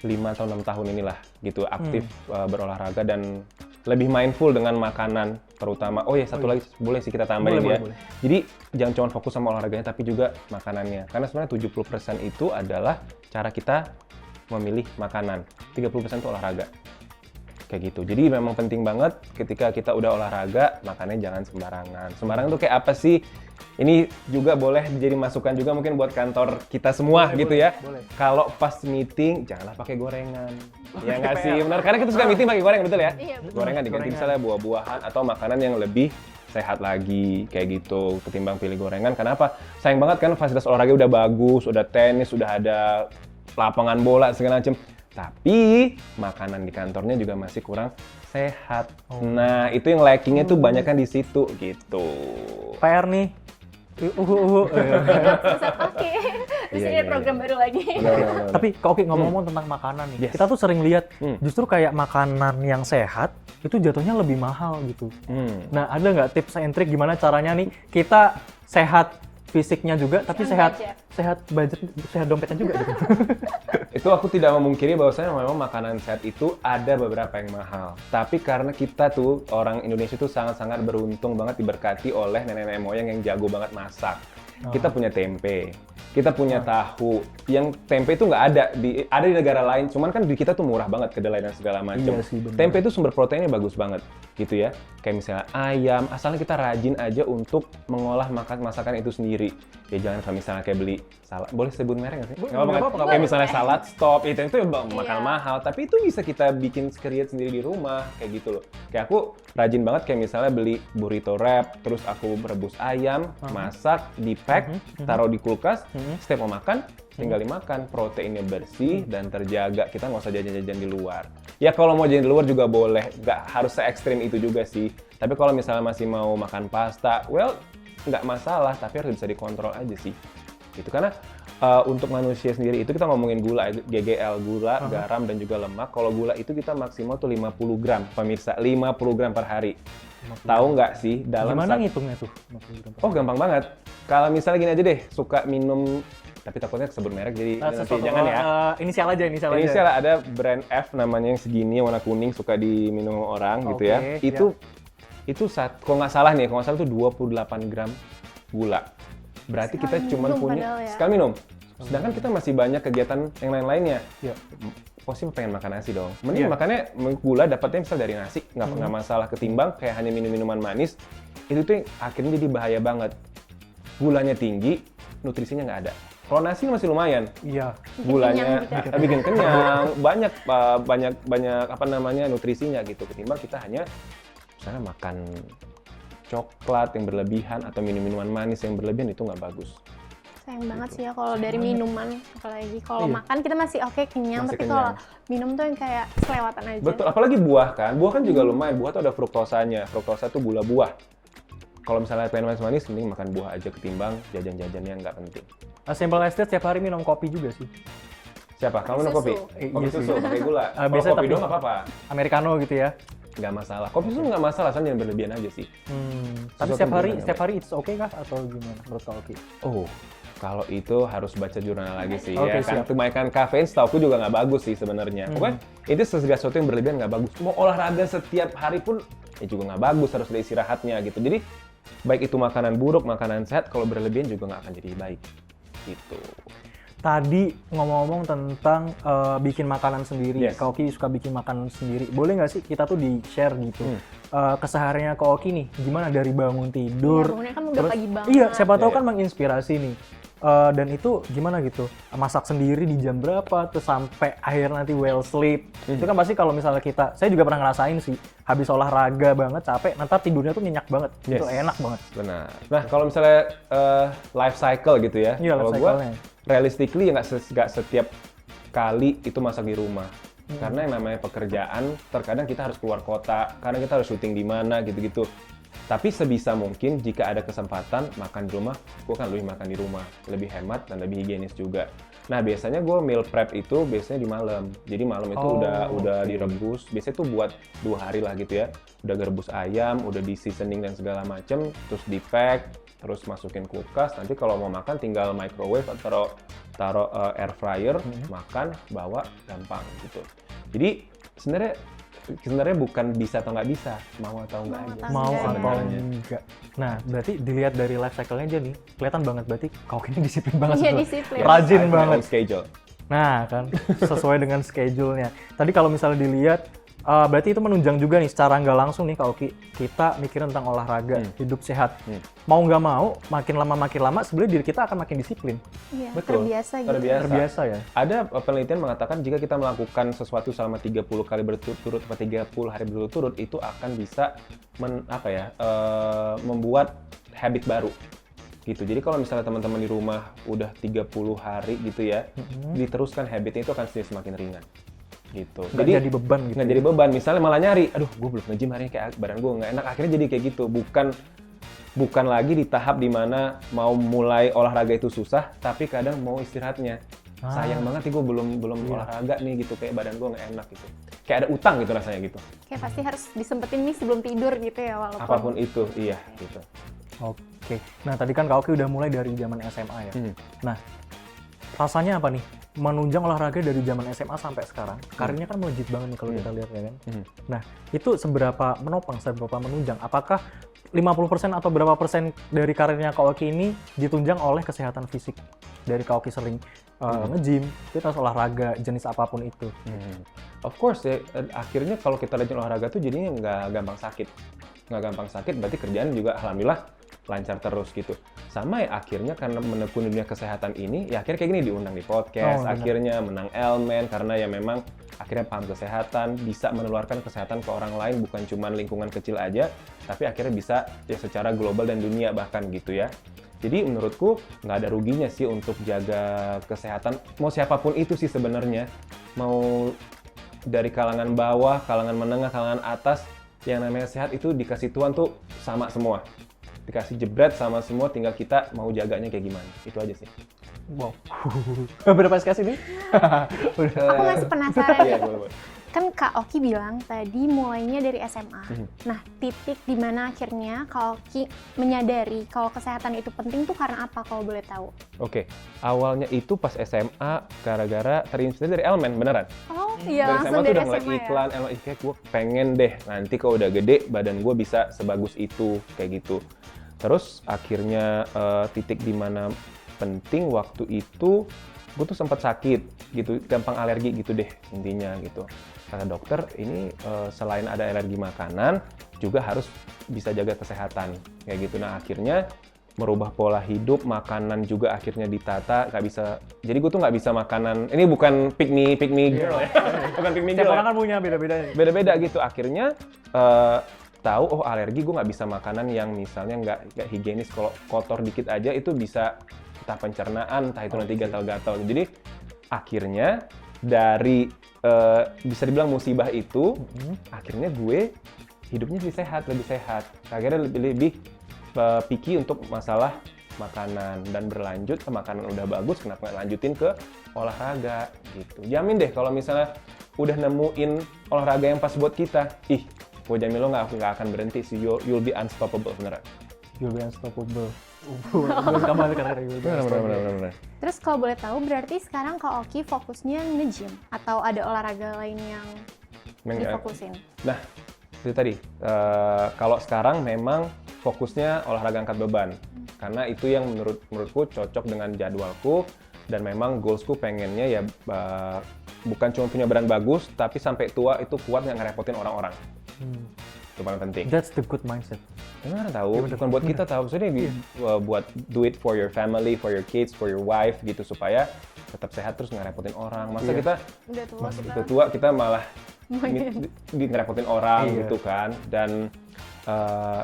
S1: 5 atau 6 tahun inilah gitu aktif berolahraga dan lebih mindful dengan makanan terutama. Satu lagi boleh sih kita tambahin boleh. Jadi jangan cuma fokus sama olahraganya tapi juga makanannya. Karena sebenarnya 70% itu adalah cara kita memilih makanan. 30% itu olahraga. Kayak gitu. Jadi memang penting banget ketika kita udah olahraga, makannya jangan sembarangan. Sembarangan tuh kayak apa sih? Ini juga boleh jadi masukan juga mungkin buat kantor kita semua gitu ya. Kalau pas meeting janganlah pakai gorengan. Ya nggak sih? Benar, karena kita suka meeting pakai goreng, betul ya?
S2: Iya, betul.
S1: Gorengan diganti misalnya buah-buahan atau makanan yang lebih sehat lagi kayak gitu ketimbang pilih gorengan. Kenapa? Sayang banget kan fasilitas olahraga udah bagus, udah tenis, udah ada lapangan bola segala macam. Tapi makanan di kantornya juga masih kurang sehat. Nah, itu yang lackingnya tuh banyak kan di situ gitu.
S3: PR nih.
S2: Oke, di sini ada program baru lagi.
S3: Tapi Kak Oki ngomong-ngomong tentang makanan nih, kita tuh sering lihat justru kayak makanan yang sehat itu jatuhnya lebih mahal gitu. Nah, ada nggak tips and trik gimana caranya nih kita sehat fisiknya juga, tapi sehat budget, sehat dompetnya juga gitu.
S1: Itu aku tidak memungkiri bahwasanya memang makanan sehat itu ada beberapa yang mahal. Tapi karena kita tuh orang Indonesia tuh sangat-sangat beruntung banget diberkati oleh nenek-nenek moyang yang jago banget masak. Kita punya tempe, kita punya tahu, yang tempe itu nggak ada di negara lain, cuman kan di kita tuh murah banget kedelai dan segala macam.
S3: Iya sih, bener.
S1: Tempe itu sumber proteinnya bagus banget gitu ya. Kayak misalnya ayam, asalnya kita rajin aja untuk mengolah masakan itu sendiri. Ya jangan kalau misalnya kayak beli salad, boleh sebut merek nggak sih? Nggak apa-apa,
S3: nggak apa-apa.
S1: Kayak misalnya salad stop, itu bakal
S2: Iya.
S1: mahal, tapi itu bisa kita bikin create sendiri di rumah, kayak gitu loh. Kayak aku rajin banget kayak misalnya beli burrito wrap, terus aku rebus ayam, masak, di pack, taruh di kulkas, setiap mau makan, tinggal dimakan, proteinnya bersih dan terjaga, kita nggak usah jajan-jajan di luar. Ya kalau mau jajan di luar juga boleh, nggak harus se-ekstrim itu juga sih. Tapi kalau misalnya masih mau makan pasta, well, nggak masalah, tapi harus bisa dikontrol aja sih. Gitu, karena untuk manusia sendiri itu kita ngomongin gula, GGL, gula, garam, dan juga lemak. Kalau gula itu kita maksimal tuh 50 gram, pemirsa, 50 gram per hari. Tahu nggak sih, dalam
S3: Gimana ngitungnya tuh?
S1: Oh, gampang banget. Kalau misalnya gini aja deh, suka minum, tapi takutnya sebut merek jadi nanti jangan ya.
S3: Inisial aja.
S1: Inisial ada brand F namanya yang segini, warna kuning, suka diminum orang gitu ya.
S3: Oke,
S1: Itu kalau nggak salah nih, kalau nggak salah itu 28 gram gula. Berarti kita
S2: Sekali
S1: cuma
S2: minum
S1: punya
S2: padahal ya.
S1: sekali minum. Sedangkan kita masih banyak kegiatan yang lain-lainnya.
S3: Iya.
S1: Pasti pengen makan nasi dong. Mending makannya gula dapatnya misal dari nasi, nggak masalah, ketimbang kayak hanya minum minuman manis. Itu tuh yang akhirnya jadi bahaya banget. Gulanya tinggi, nutrisinya nggak ada. Kalau nasi masih lumayan.
S3: Iya.
S1: Gulanya
S2: kenyang juga.
S1: bikin kenyang, banyak apa namanya nutrisinya gitu. Ketimbang kita hanya misalnya makan coklat yang berlebihan atau minum-minuman manis yang berlebihan, itu nggak bagus.
S2: Sayang banget sih ya kalau dari minuman, apalagi kalau
S3: Iya.
S2: makan kita masih oke kenyang,
S1: Masih
S2: tapi
S1: kenyang.
S2: kalau minum tuh yang kayak selewatan aja.
S1: Betul, apalagi buah kan. Buah kan juga lumayan. Buah tuh ada fruktosanya. Fruktosa tuh gula buah. Kalau misalnya pengen manis-manis, mending makan buah aja ketimbang jajan-jajan yang nggak penting.
S3: Simple as that, setiap hari minum kopi juga sih.
S1: Siapa? Kamu minum
S2: Susu.
S1: kopi? Kopi
S3: Iya sih.
S1: susu, pakai gula. Kalau
S3: Biasanya
S1: kopi
S3: tapi-
S1: doang nggak apa-apa.
S3: Americano gitu ya.
S1: Nggak masalah. Kopi susu nggak masalah, asal jangan berlebihan aja sih.
S3: Tapi
S1: Sesuatu yang
S3: setiap hari it's okay kah atau gimana menurut Kak Oki?
S1: Oh, kalau itu harus baca jurnal lagi sih.
S3: Oke,
S1: Ya kan,
S3: siap.
S1: kebanyakan kafein setauku juga nggak bagus sih sebenarnya. Pokoknya itu segala sesuatu yang berlebihan nggak bagus. Mau olahraga setiap hari pun ya juga nggak bagus, harus ada istirahatnya gitu. Jadi baik itu makanan buruk, makanan sehat, kalau berlebihan juga nggak akan jadi baik. Gitu.
S3: Tadi ngomong-ngomong tentang bikin makanan sendiri,
S1: Yes.
S3: Kak Oki suka bikin makanan sendiri. Boleh nggak sih kita tuh di-share gitu? Kesehariannya Kak Oki nih, gimana dari bangun tidur?
S2: Iya, bangunnya kan udah pagi banget.
S3: Iya, siapa tahu
S1: Iya,
S3: kan menginspirasi nih. Dan itu gimana gitu? Masak sendiri di jam berapa? Terus sampai akhir nanti well sleep. Itu kan pasti kalau misalnya saya juga pernah ngerasain sih. Habis olahraga banget, capek, nanti tidurnya tuh nyenyak banget. Itu
S1: Yes.
S3: enak banget.
S1: Benar. Nah, kalau misalnya life cycle gitu ya,
S3: Iya,
S1: kalau
S3: life
S1: gue
S3: cycle-nya.
S1: realistically ya nggak setiap kali itu masak di rumah. Karena yang namanya pekerjaan, terkadang kita harus keluar kota, kadang kita harus syuting di mana gitu-gitu. Tapi sebisa mungkin jika ada kesempatan makan di rumah, gue kan lebih makan di rumah, lebih hemat dan lebih higienis juga. Nah, biasanya gue meal prep itu biasanya di malam. Jadi malam itu udah direbus. Biasanya tuh buat 2 hari lah gitu ya. Udah rebus ayam, udah di seasoning dan segala macem, terus di pack, terus masukin kulkas. Nanti kalau mau makan tinggal microwave atau taruh air fryer, makan, bawa, gampang gitu. Jadi sebenarnya bukan bisa atau nggak bisa, mau atau nggak aja.
S3: Mau
S2: Enggak,
S3: atau
S1: sebenarnya.
S3: enggak. Nah, berarti dilihat dari life cycle-nya aja nih, kelihatan banget berarti Kak Oki ini disiplin banget.
S2: Iya,
S3: sebetulnya.
S2: disiplin.
S3: Rajin
S1: I have my
S3: banget.
S1: own schedule.
S3: Nah, kan sesuai dengan schedule-nya. Tadi kalau misalnya dilihat, berarti itu menunjang juga nih secara nggak langsung nih Kak Oki, kita mikirin tentang olahraga, hidup sehat. Mau nggak mau, makin lama sebenarnya diri kita akan makin disiplin.
S2: Iya,
S1: Betul.
S2: terbiasa gitu.
S3: Terbiasa ya.
S1: Ada penelitian mengatakan jika kita melakukan sesuatu selama 30 kali berturut-turut atau 30 hari berturut-turut, itu akan bisa membuat habit baru. Gitu. Jadi kalau misalnya teman-teman di rumah udah 30 hari gitu ya, diteruskan habitnya itu akan semakin ringan. Gitu.
S3: Nggak jadi beban gitu.
S1: Nggak jadi beban. Misalnya malah nyari, aduh gue belum nge-gym hari ini, kayak badan gue nggak enak. Akhirnya jadi kayak gitu. Bukan lagi di tahap dimana mau mulai olahraga itu susah, tapi kadang mau istirahatnya. Sayang banget nih gue belum olahraga nih gitu, kayak badan gue nggak enak gitu. Kayak ada utang gitu rasanya gitu.
S2: Kayak pasti harus disempetin nih sebelum tidur gitu ya, walaupun
S1: Apapun itu, iya gitu.
S3: Oke. Nah, tadi kan Kak Oki udah mulai dari zaman SMA ya. Nah, rasanya apa nih? Menunjang olahraga dari zaman SMA sampai sekarang. Karirnya kan melejit banget nih kalau kita lihat ya kan. Nah, itu seberapa menopang, seberapa menunjang? Apakah 50% atau berapa persen dari karirnya Kak Oki ini ditunjang oleh kesehatan fisik? Dari Kak Oki sering nge-gym, kita harus olahraga jenis apapun itu.
S1: Of course ya, akhirnya kalau kita rajin olahraga tuh jadinya nggak gampang sakit. Nggak gampang sakit, berarti kerjaan juga alhamdulillah lancar terus gitu. Sama ya akhirnya karena menekuni dunia kesehatan ini, ya akhirnya kayak gini diundang di podcast, akhirnya menang Elmen karena ya memang akhirnya paham kesehatan, bisa menularkan kesehatan ke orang lain, bukan cuma lingkungan kecil aja, tapi akhirnya bisa ya secara global dan dunia bahkan gitu ya. Jadi menurutku nggak ada ruginya sih untuk jaga kesehatan, mau siapapun itu sih sebenarnya, mau dari kalangan bawah, kalangan menengah, kalangan atas, yang namanya sehat itu dikasih Tuhan tuh sama semua. Dikasih jebret sama semua, tinggal kita mau jaganya kayak gimana. Itu aja sih.
S3: Wow. Berapa SKS ini?
S2: Aku masih penasaran.
S1: Iya, boleh.
S2: Kan Kak Oki bilang tadi mulainya dari SMA. Nah, titik di mana akhirnya Kak Oki menyadari kalau kesehatan itu penting tuh karena apa kalau boleh tahu?
S1: Oke, awalnya itu pas SMA gara-gara terinspirasi dari Elmen, beneran.
S2: Oh iya,
S1: Dari
S2: langsung
S1: SMA tuh
S2: dari
S1: udah ngeliat
S2: SMA ya?
S1: iklan, Elmen, kayak gue pengen deh nanti kalau udah gede badan gue bisa sebagus itu, kayak gitu. Terus akhirnya titik di mana penting waktu itu, gue tuh sempat sakit gitu, gampang alergi gitu deh intinya gitu. Kata dokter ini selain ada alergi makanan juga harus bisa jaga kesehatan kayak gitu. Nah akhirnya merubah pola hidup, makanan juga akhirnya ditata, nggak bisa. Jadi gue tuh nggak bisa makanan. Ini bukan pick me girl ya, bukan pick me
S3: Setiap
S1: girl.
S3: orang kan punya beda-beda.
S1: Beda-beda gitu. Akhirnya tahu oh alergi gue nggak bisa makanan yang misalnya nggak higienis, kalau kotor dikit aja itu bisa entah pencernaan, entah itu nanti gatal-gatal. Jadi akhirnya dari bisa dibilang musibah itu, akhirnya gue hidupnya lebih sehat. Akhirnya lebih picky untuk masalah makanan dan berlanjut ke makanan udah bagus, kenapa nggak lanjutin ke olahraga gitu. Jamin deh kalau misalnya udah nemuin olahraga yang pas buat kita, gue jamin lo nggak akan berhenti sih, you'll be unstoppable beneran.
S3: You'll be unstoppable. Kamu kata-kata you'll be unstoppable.
S1: Bener.
S2: Terus kalau boleh tahu berarti sekarang Kak Oki fokusnya nge-gym atau ada olahraga lain yang difokusin?
S1: Nah, itu tadi. Kalau sekarang memang fokusnya olahraga angkat beban. Karena itu yang menurutku cocok dengan jadwalku dan memang goalsku pengennya ya bukan cuma punya badan bagus, tapi sampai tua itu kuat nggak ngerepotin orang-orang. Itu paling penting.
S3: That's the good mindset.
S1: Gimana tahu? Bukan buat kita tahu, maksudnya buat do it for your family, for your kids, for your wife gitu supaya tetap sehat terus nggak repotin orang. Masa kita udah tua kita malah ngerepotin orang gitu kan. Dan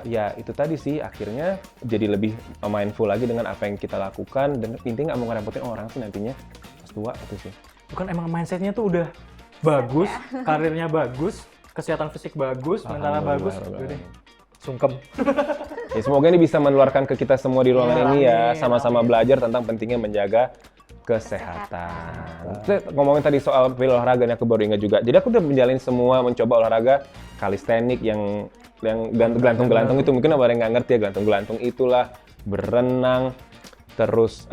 S1: ya itu tadi sih akhirnya jadi lebih mindful lagi dengan apa yang kita lakukan dan intinya nggak mau ngerepotin orang sih nantinya pas tua itu sih.
S3: Bukan emang mindsetnya tuh udah bagus, karirnya bagus, kesehatan fisik bagus, mentalnya bagus, udah sungkem.
S1: Ya, semoga ini bisa menularkan ke kita semua di ruangan ini ya, sama-sama belajar tentang pentingnya menjaga kesehatan. Ngomongin tadi soal olahraga, aku baru ingat juga. Jadi aku udah mencoba olahraga kalistenik yang gelantung-gelantung itu, mungkin ada yang nggak ngerti ya, gelantung-gelantung itulah, berenang, terus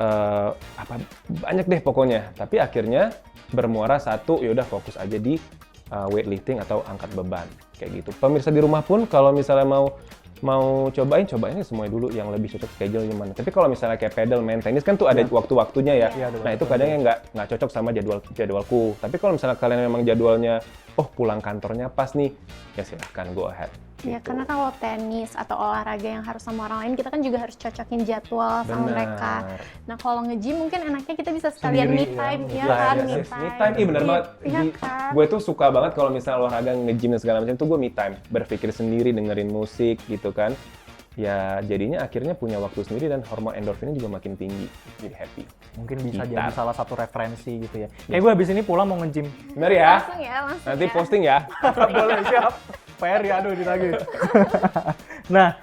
S1: banyak deh pokoknya. Tapi akhirnya bermuara satu, yaudah fokus aja di weightlifting atau angkat beban kayak gitu. Pemirsa di rumah pun kalau misalnya mau cobain semuanya dulu yang lebih cocok schedule gimana. Tapi kalau misalnya kayak pedal, main tenis kan tuh ada waktu-waktunya ya. Nah itu kadang yang nggak cocok sama jadwalku. Tapi kalau misalnya kalian memang jadwalnya pulang kantornya pas nih, ya silahkan go ahead.
S2: Ya karena kalau tenis atau olahraga yang harus sama orang lain, kita kan juga harus cocokin jadwal sama mereka. Nah kalau nge-gym mungkin enaknya kita bisa sekalian me time, ya kan? Me time,
S1: bener banget.
S2: Iya kan?
S1: Gue tuh suka banget kalau misalnya olahraga nge-gym dan segala macam tuh gue me time, berpikir sendiri, dengerin musik gitu kan. Ya jadinya akhirnya punya waktu sendiri dan hormon endorfinnya juga makin tinggi, jadi happy.
S3: Mungkin bisa jadi salah satu referensi gitu ya. Kayak gue habis ini pulang mau nge-gym.
S1: Bener ya?
S2: Langsung
S1: Nanti
S2: ya.
S1: posting ya.
S3: Boleh, siap. PR ya, aduh ditagih. Nah,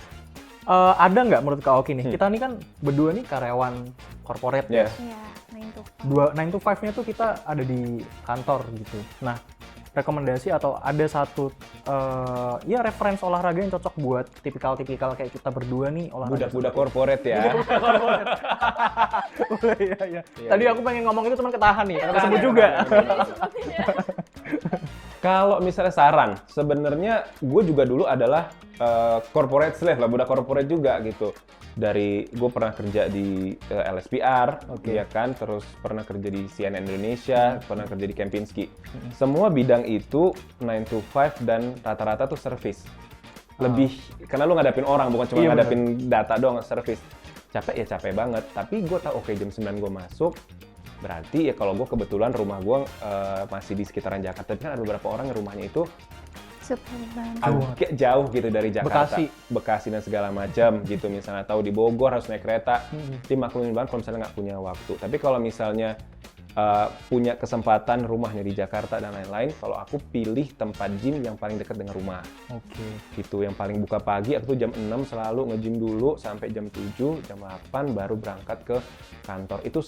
S3: ada nggak menurut Kak Oki nih? Kita nih kan berdua nih karyawan corporate ya.
S2: Iya, 9 to 5.
S3: 9 to 5-nya tuh kita ada di kantor gitu. Nah, rekomendasi atau ada satu ya referensi olahraga yang cocok buat tipikal-tipikal kayak kita berdua nih olahraga.
S1: Budak-budak corporate ya.
S3: Boleh ya. Tadi aku pengen ngomong itu cuman ketahan nih, karena sebut juga.
S1: Kalau misalnya saran, sebenarnya gue juga dulu adalah corporate slave lah, budak corporate juga gitu. Dari gue pernah kerja di LSPR, ya kan, terus pernah kerja di CNN Indonesia, pernah kerja di Kempinski. Semua bidang itu 9 to 5 dan rata-rata tuh service. Lebih, karena lu ngadapin orang, bukan cuma ngadapin data doang, service. Capek ya capek banget, tapi gue tau oke, jam 9 gue masuk, berarti ya kalau gue kebetulan rumah gue masih di sekitaran Jakarta, tapi kan ada beberapa orang yang rumahnya itu
S2: Super banget.
S1: agak jauh gitu dari Jakarta,
S3: Bekasi.
S1: dan segala macam gitu. Misalnya tahu di Bogor harus naik kereta, dimaklumin banget kalau misalnya nggak punya waktu. Tapi kalau misalnya punya kesempatan rumahnya di Jakarta dan lain-lain, kalau aku pilih tempat gym yang paling dekat dengan rumah. Gitu, yang paling buka pagi, aku tuh jam 6 selalu nge-gym dulu sampai jam 7, jam 8 baru berangkat ke kantor. Itu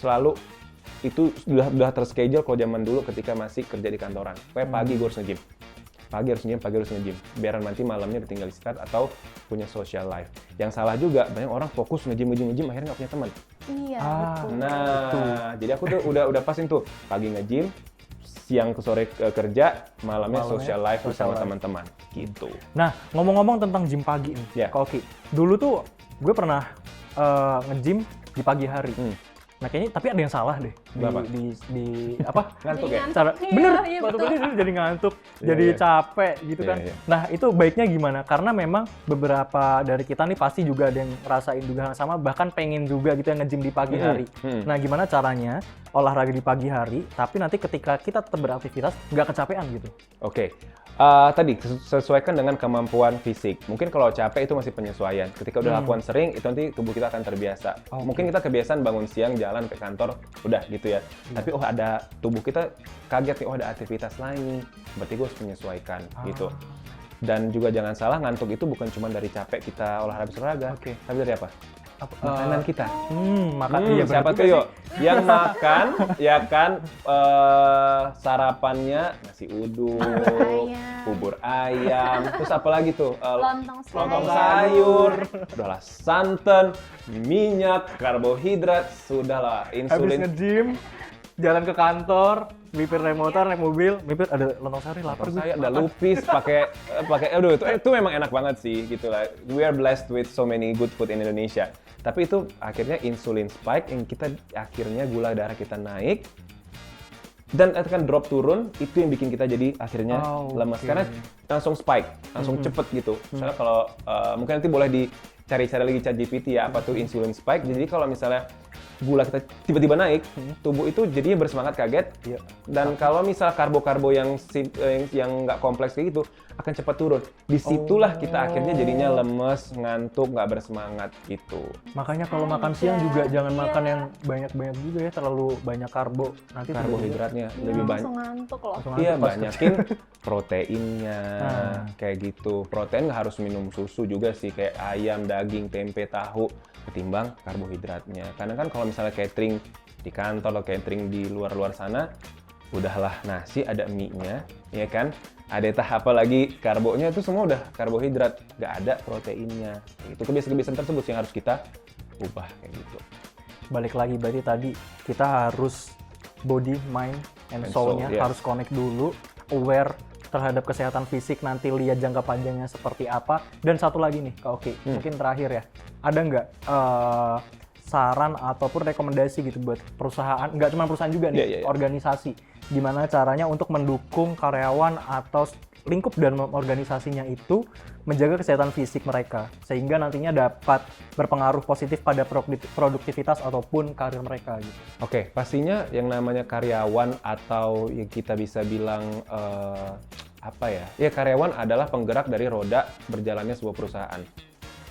S1: sudah terschedule kalau zaman dulu ketika masih kerja di kantoran. Kayak pagi gue harus nge-gym. Pagi harus nge-gym. Biar nanti malamnya tinggal istirahat atau punya social life. Yang salah juga, banyak orang fokus nge-gym, akhirnya nggak punya teman.
S2: Iya, betul.
S1: Nah, jadi aku tuh udah pasin tuh. Pagi nge-gym, siang ke sore kerja, malamnya social life bersama teman-teman. Gitu.
S3: Nah, ngomong-ngomong tentang gym pagi nih,
S1: Ya.
S3: Kak Oki. Dulu tuh gue pernah nge-gym di pagi hari. Nah kayaknya tapi ada yang salah deh
S1: Apa?
S3: di apa
S1: Ngantuk ya?
S3: cara
S2: Iya,
S3: bener
S2: iya,
S3: waktu
S2: betul.
S3: kerja jadi ngantuk
S1: Iya,
S3: jadi
S1: iya.
S3: capek gitu
S1: Iya,
S3: kan.
S1: iya.
S3: Nah itu baiknya gimana? Karena memang beberapa dari kita nih pasti juga ada yang rasain juga hal sama, bahkan pengen juga gitu yang nge-gym di pagi hari. Nah gimana caranya olahraga di pagi hari tapi nanti ketika kita tetap beraktivitas nggak kecapean gitu?
S1: Oke. Tadi sesuaikan dengan kemampuan fisik. Mungkin kalau capek itu masih penyesuaian. Ketika udah lakukan sering, itu nanti tubuh kita akan terbiasa. Mungkin kita kebiasaan bangun siang, jalan ke kantor, udah gitu ya. Tapi ada tubuh kita kaget nih, ada aktivitas lain nih. Berarti gue harus menyesuaikan gitu. Dan juga jangan salah, ngantuk itu bukan cuma dari capek kita olahraga, tapi dari apa? Makanan kita.
S3: Iya
S1: Siapa
S3: bener
S1: tuh
S3: juga
S1: yuk? Yang makan, ya kan, sarapannya nasi uduk,
S2: Ayam.
S1: bubur ayam, terus apa lagi tuh?
S2: Lontong
S1: Lontong
S2: sayur.
S1: sayur, udahlah santan, minyak, karbohidrat, sudahlah
S3: Habis
S1: insulin.
S3: nge-gym, jalan ke kantor, mipir naik motor, naik mobil, mipir ada lontong sayur, lapar gue.
S1: Saya ada lupis, pakai, aduh itu memang enak banget sih gitu lah. We are blessed with so many good food in Indonesia. Tapi itu akhirnya insulin spike, yang kita akhirnya gula darah kita naik, dan akan drop turun, itu yang bikin kita jadi akhirnya lemas. Karena langsung spike, langsung cepet gitu. Misalnya kalau, mungkin nanti boleh dicari-cari lagi ChatGPT ya, apa tuh insulin spike. Jadi kalau misalnya gula kita tiba-tiba naik, tubuh itu jadinya bersemangat kaget. Dan kalau misal karbo-karbo yang nggak kompleks kayak gitu, akan cepat turun. Disitulah kita akhirnya jadinya lemes, ngantuk, nggak bersemangat gitu.
S3: Makanya kalau makan siang juga jangan makan yang banyak-banyak juga ya, terlalu banyak karbo. Nanti
S1: Karbohidratnya lebih banyak.
S2: Langsung ngantuk loh.
S1: Iya, banyakin proteinnya, kayak gitu. Protein nggak harus minum susu juga sih, kayak ayam, daging, tempe, tahu, ketimbang karbohidratnya. Karena kan kalau misalnya catering di kantor atau catering di luar-luar sana, udahlah nasi ada mie-nya, ya kan? Ada apa lagi karbonya itu semua udah karbohidrat, nggak ada proteinnya. Itu kebiasaan-kebiasaan tersebut yang harus kita ubah kayak gitu.
S3: balik lagi berarti tadi kita harus body, mind, and
S1: And
S3: soul-nya
S1: soul, yes.
S3: harus connect dulu, aware terhadap kesehatan fisik, nanti lihat jangka panjangnya seperti apa. Dan satu lagi nih, Kak Oki, mungkin terakhir ya, ada nggak saran ataupun rekomendasi gitu buat perusahaan, nggak cuma perusahaan juga nih, organisasi, gimana caranya untuk mendukung karyawan atau lingkup dan organisasinya itu menjaga kesehatan fisik mereka sehingga nantinya dapat berpengaruh positif pada produktivitas ataupun karir mereka gitu.
S1: Oke, pastinya yang namanya karyawan atau yang kita bisa bilang apa ya? Ya karyawan adalah penggerak dari roda berjalannya sebuah perusahaan.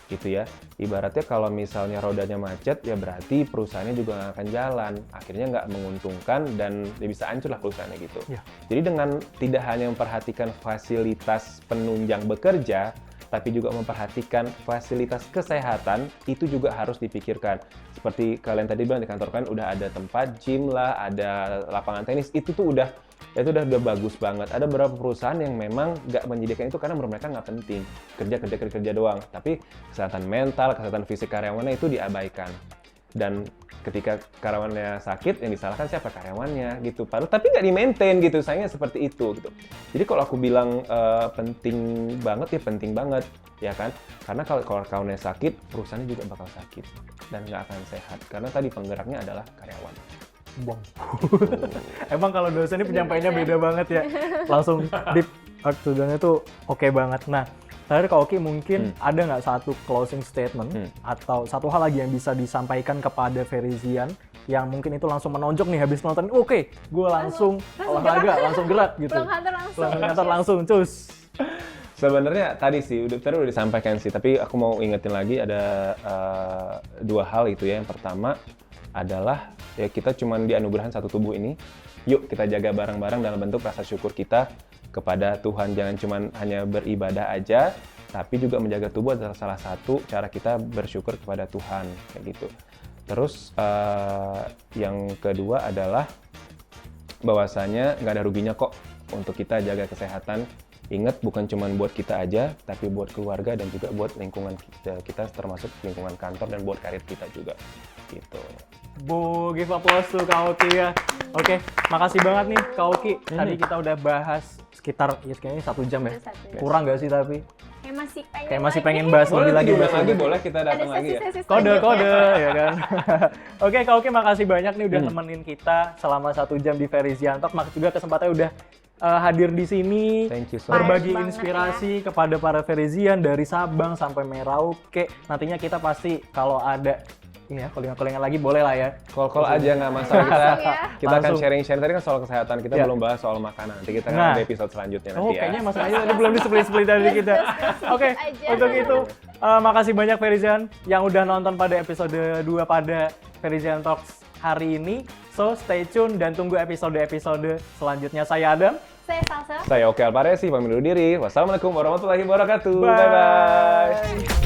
S1: Gitu ya. Ibaratnya kalau misalnya rodanya macet, ya berarti perusahaannya juga nggak akan jalan. Akhirnya nggak menguntungkan dan ya bisa hancur lah perusahaannya gitu.
S3: Ya.
S1: Jadi dengan tidak hanya memperhatikan fasilitas penunjang bekerja, tapi juga memperhatikan fasilitas kesehatan, itu juga harus dipikirkan. Seperti kalian tadi bilang di kantor kan udah ada tempat gym lah, ada lapangan tenis, itu tuh udah bagus banget. Ada beberapa perusahaan yang memang nggak menyediakan itu karena menurut mereka nggak penting. Kerja doang. Tapi kesehatan mental, kesehatan fisik karyawannya itu diabaikan. Dan ketika karyawannya sakit, yang disalahkan siapa? Karyawannya gitu. Padahal tapi nggak di-maintain gitu, sayangnya seperti itu gitu. Jadi kalau aku bilang penting banget ya kan? Karena kalau karyawannya sakit, perusahaannya juga bakal sakit dan nggak akan sehat. Karena tadi penggeraknya adalah karyawan.
S3: Bong. Emang kalau dosen ini penyampaiannya beda banget ya. Langsung deep studentnya tuh oke banget. Nah, terakhir Kak Oki mungkin ada nggak satu closing statement atau satu hal lagi yang bisa disampaikan kepada Verizian yang mungkin itu langsung menonjok nih habis nonton, oke, gue langsung olahraga, langsung gerak gitu.
S2: Pulang kantor langsung.
S3: Pulang kantor langsung, cus.
S1: Sebenarnya tadi sih udah disampaikan sih, tapi aku mau ingetin lagi ada dua hal itu ya. Yang pertama adalah ya kita cuman dianugerahan satu tubuh ini. Yuk kita jaga bareng-bareng dalam bentuk rasa syukur kita kepada Tuhan. Jangan cuman hanya beribadah aja, tapi juga menjaga tubuh adalah salah satu cara kita bersyukur kepada Tuhan kayak gitu. Terus yang kedua adalah bahwasanya nggak ada ruginya kok untuk kita jaga kesehatan. Ingat, bukan cuma buat kita aja, tapi buat keluarga dan juga buat lingkungan kita termasuk lingkungan kantor dan buat karir kita juga. Gitu.
S3: Bu, give applause to Kak Oki ya. Oke, makasih banget nih Kak Oki. Tadi kita udah bahas sekitar ya kayaknya 1 jam ya. Kurang nggak sih tapi? Kayak masih pengen bahas
S1: Boleh
S3: lebih lagi.
S1: lagi, boleh kita datang lagi ya.
S3: Kode ya kan. Oke Kak Oki, makasih banyak nih udah nemenin kita selama 1 jam di Verizian Talk. Makasih juga kesempatannya udah hadir di sini.
S1: Thank you so much.
S3: Berbagi inspirasi kepada para Verizian dari Sabang sampai Merauke. Nantinya kita pasti kalau ada calling-callingan lagi boleh lah ya.
S1: Call aja nggak masalah. Kita akan
S3: Langsung.
S1: sharing-sharing. Tadi kan soal kesehatan, kita belum bahas soal makanan. Nanti kita akan ada episode selanjutnya nanti ya.
S3: Kayaknya Mas Ayu tadi belum di-split dari kita. Oke, untuk itu makasih banyak Verizian yang udah nonton pada episode 2 pada Verizian Talks hari ini. So, stay tune dan tunggu episode-episode selanjutnya. Saya Adam.
S2: Saya Salsa.
S1: Saya Oki Alparesi, pamit undur diri. Wassalamualaikum warahmatullahi wabarakatuh. Bye-bye.